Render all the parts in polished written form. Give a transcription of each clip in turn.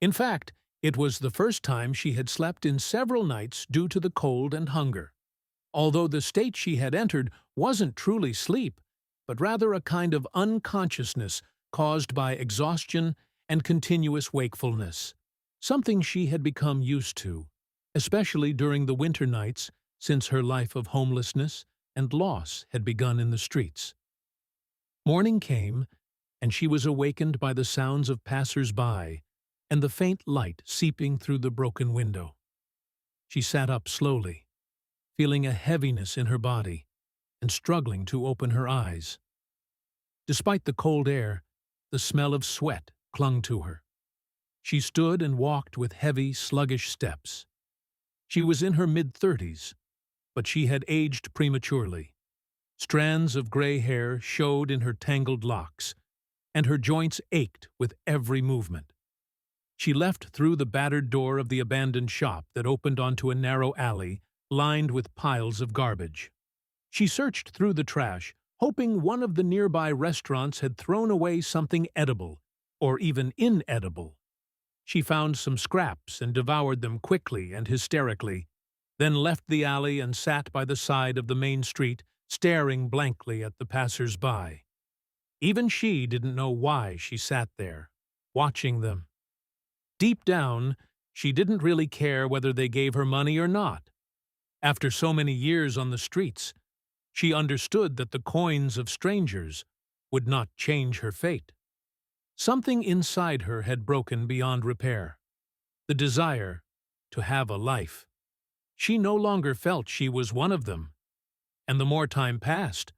In fact, it was the first time she had slept in several nights due to the cold and hunger, although the state she had entered wasn't truly sleep, but rather a kind of unconsciousness caused by exhaustion and continuous wakefulness, something she had become used to, especially during the winter nights since her life of homelessness and loss had begun in the streets. Morning came, and she was awakened by the sounds of passers-by and the faint light seeping through the broken window. She sat up slowly, feeling a heaviness in her body and struggling to open her eyes. Despite the cold air, the smell of sweat clung to her. She stood and walked with heavy, sluggish steps. She was in her mid-30s, but she had aged prematurely. Strands of gray hair showed in her tangled locks, and her joints ached with every movement. She left through the battered door of the abandoned shop that opened onto a narrow alley lined with piles of garbage. She searched through the trash, hoping one of the nearby restaurants had thrown away something edible, or even inedible. She found some scraps and devoured them quickly and hysterically, then left the alley and sat by the side of the main street, staring blankly at the passers-by. Even she didn't know why she sat there, watching them. Deep down, she didn't really care whether they gave her money or not. After so many years on the streets, she understood that the coins of strangers would not change her fate. Something inside her had broken beyond repair. The desire to have a life. She no longer felt she was one of them. And the more time passed,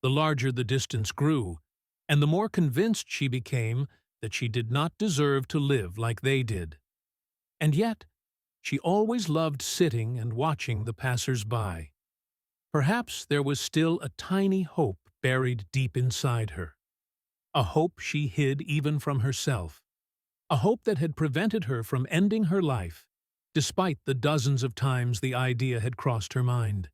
the larger the distance grew, and the more convinced she became that she did not deserve to live like they did. And yet, she always loved sitting and watching the passers-by. Perhaps there was still a tiny hope buried deep inside her. A hope she hid even from herself. A hope that had prevented her from ending her life, despite the dozens of times the idea had crossed her mind.